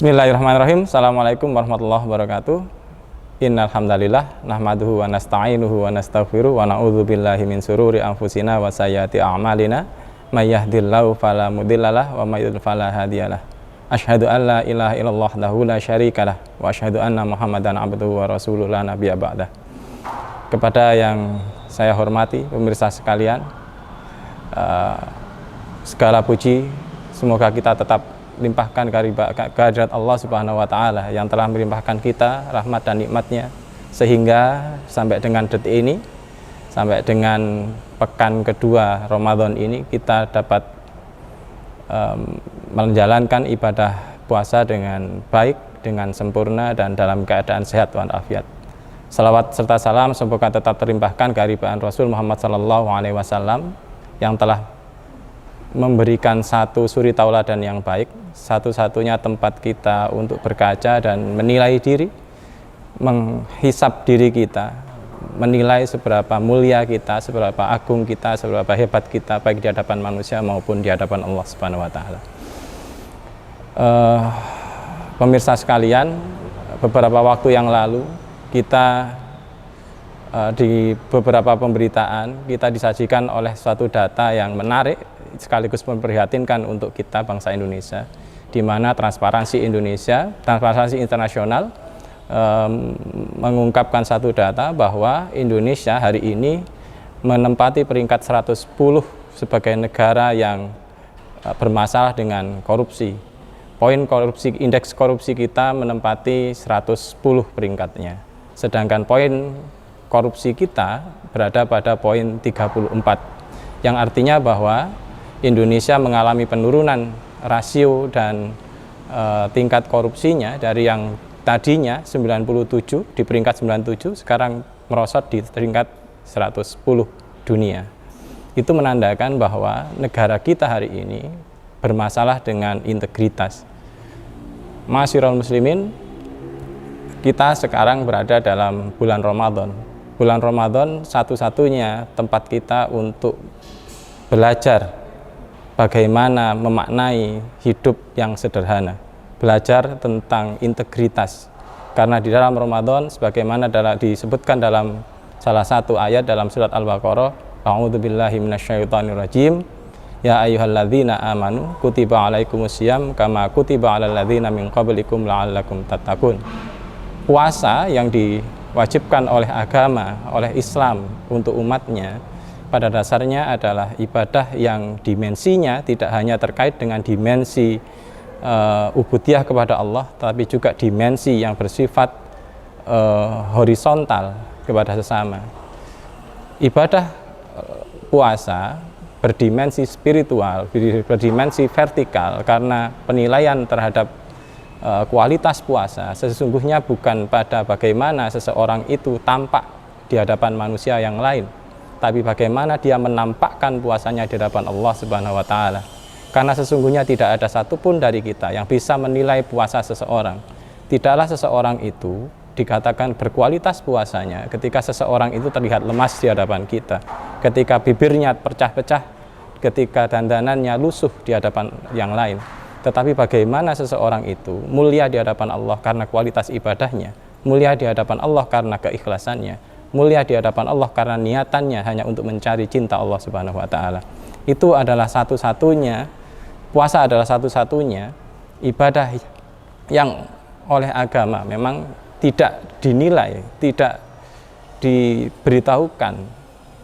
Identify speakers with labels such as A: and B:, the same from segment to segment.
A: Bismillahirrahmanirrahim. Assalamualaikum warahmatullahi wabarakatuh. Innal hamdalillah nahmaduhu wa nasta'inuhu wa nastaghfiruh wa na'udzu billahi min sururi anfusina wa sayyiati a'malina may yahdihillahu fala mudhillalah wa may yudhlil fala hadiyalah. Asyhadu an la ilaha illallah wahdahu la syarikalah wa asyhadu anna Muhammadan abduhu wa rasuluhu la nabiyya ba'dah. Kepada yang saya hormati pemirsa sekalian, segala puji semoga kita tetap limpahkan kehadirat Allah Subhanahu wa Ta'ala yang telah melimpahkan kita rahmat dan nikmatnya, sehingga sampai dengan detik ini, sampai dengan pekan kedua Ramadan ini, kita dapat menjalankan ibadah puasa dengan baik, dengan sempurna, dan dalam keadaan sehat walafiat. Salawat serta salam semoga tetap terlimpahkan kehadirat Rasul Muhammad SAW yang telah memberikan satu suri tauladan yang baik, satu-satunya tempat kita untuk berkaca dan menilai diri, menghisap diri kita, menilai seberapa mulia kita, seberapa agung kita, seberapa hebat kita, baik di hadapan manusia maupun di hadapan Allah Subhanahu wa Ta'ala. Pemirsa sekalian, beberapa waktu yang lalu kita di beberapa pemberitaan kita disajikan oleh suatu data yang menarik sekaligus memprihatinkan untuk kita bangsa Indonesia, di mana Transparansi Internasional mengungkapkan satu data bahwa Indonesia hari ini menempati peringkat 110 sebagai negara yang bermasalah dengan korupsi. Poin korupsi, indeks korupsi kita menempati 110 peringkatnya, sedangkan poin korupsi kita berada pada poin 34, yang artinya bahwa Indonesia mengalami penurunan rasio dan tingkat korupsinya dari yang tadinya 97 di peringkat 97 sekarang merosot di peringkat 110 dunia. Itu menandakan bahwa negara kita hari ini bermasalah dengan integritas. Ma'asyiral muslimin, kita sekarang berada dalam bulan Ramadan. Bulan Ramadan satu-satunya tempat kita untuk belajar bagaimana memaknai hidup yang sederhana, belajar tentang integritas. Karena di dalam Ramadan, sebagaimana disebutkan dalam salah satu ayat dalam surat Al-Baqarah, a'udzubillahi minasyaitonirrajim, ya ayyuhalladzina amanu kutiba alaikumusiyam kama kutiba alal ladzina min qablikum la'allakum tattaqun. Puasa yang diwajibkan oleh agama, oleh Islam untuk umatnya, pada dasarnya adalah ibadah yang dimensinya tidak hanya terkait dengan dimensi ubudiyah kepada Allah, tapi juga dimensi yang bersifat horizontal kepada sesama. Ibadah puasa berdimensi spiritual, berdimensi vertikal, karena penilaian terhadap kualitas puasa sesungguhnya bukan pada bagaimana seseorang itu tampak di hadapan manusia yang lain, tapi bagaimana dia menampakkan puasanya di hadapan Allah Subhanahu wa Ta'ala. Karena sesungguhnya tidak ada satupun dari kita yang bisa menilai puasa seseorang. Tidaklah seseorang itu dikatakan berkualitas puasanya ketika seseorang itu terlihat lemas di hadapan kita, ketika bibirnya pecah-pecah, ketika dandanannya lusuh di hadapan yang lain. Tetapi bagaimana seseorang itu mulia di hadapan Allah karena kualitas ibadahnya, mulia di hadapan Allah karena keikhlasannya, mulia di hadapan Allah karena niatannya hanya untuk mencari cinta Allah Subhanahu wa Ta'ala. Itu adalah satu-satunya, puasa adalah satu-satunya ibadah yang oleh agama memang tidak dinilai, tidak diberitahukan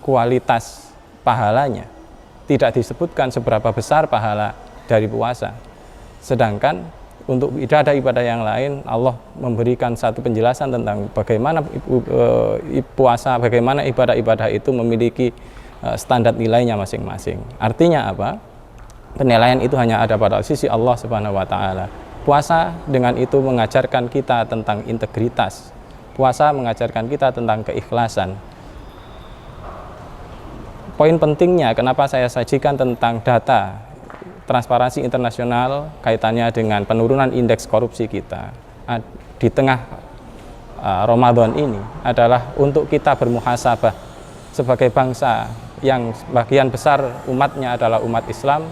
A: kualitas pahalanya, tidak disebutkan seberapa besar pahala dari puasa. Sedangkan untuk ibadah-ibadah yang lain, Allah memberikan satu penjelasan tentang bagaimana puasa, bagaimana ibadah-ibadah itu memiliki standar nilainya masing-masing. Artinya apa? Penilaian itu hanya ada pada sisi Allah Subhanahu wa Ta'ala. Puasa dengan itu mengajarkan kita tentang integritas. Puasa mengajarkan kita tentang keikhlasan. Poin pentingnya kenapa saya sajikan tentang data Transparansi Internasional kaitannya dengan penurunan indeks korupsi kita di tengah Ramadan ini adalah untuk kita bermuhasabah sebagai bangsa yang sebagian besar umatnya adalah umat Islam,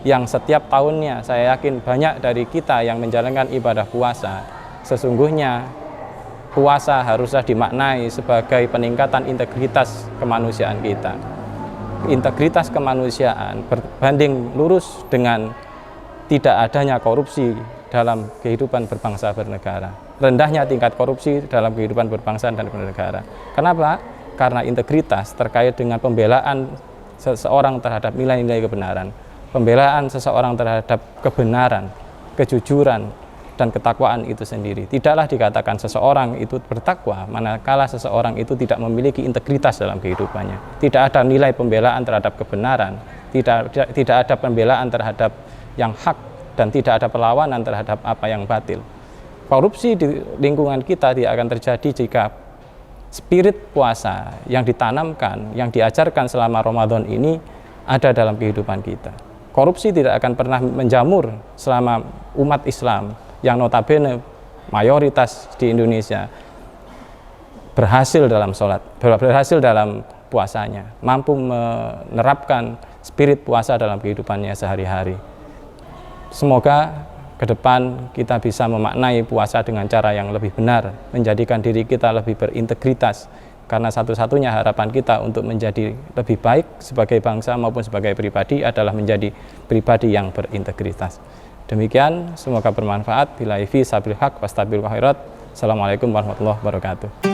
A: yang setiap tahunnya saya yakin banyak dari kita yang menjalankan ibadah puasa, sesungguhnya puasa haruslah dimaknai sebagai peningkatan integritas kemanusiaan kita. Integritas kemanusiaan berbanding lurus dengan tidak adanya korupsi dalam kehidupan berbangsa bernegara. Rendahnya tingkat korupsi dalam kehidupan berbangsa dan bernegara. Kenapa? Karena integritas terkait dengan pembelaan seseorang terhadap nilai-nilai kebenaran, pembelaan seseorang terhadap kebenaran, kejujuran, dan ketakwaan itu sendiri. Tidaklah dikatakan seseorang itu bertakwa manakala seseorang itu tidak memiliki integritas dalam kehidupannya. Tidak ada nilai pembelaan terhadap kebenaran, tidak ada pembelaan terhadap yang hak, dan tidak ada perlawanan terhadap apa yang batil. Korupsi di lingkungan kita tidak akan terjadi jika spirit puasa yang ditanamkan, yang diajarkan selama Ramadan ini ada dalam kehidupan kita. Korupsi tidak akan pernah menjamur selama umat Islam yang notabene mayoritas di Indonesia berhasil dalam sholat, berhasil dalam puasanya, mampu menerapkan spirit puasa dalam kehidupannya sehari-hari. Semoga ke depan kita bisa memaknai puasa dengan cara yang lebih benar, menjadikan diri kita lebih berintegritas, karena satu-satunya harapan kita untuk menjadi lebih baik sebagai bangsa maupun sebagai pribadi adalah menjadi pribadi yang berintegritas. Demikian, semoga bermanfaat. Billahi fi sabil haq wastabil khairat. Assalamualaikum warahmatullahi wabarakatuh.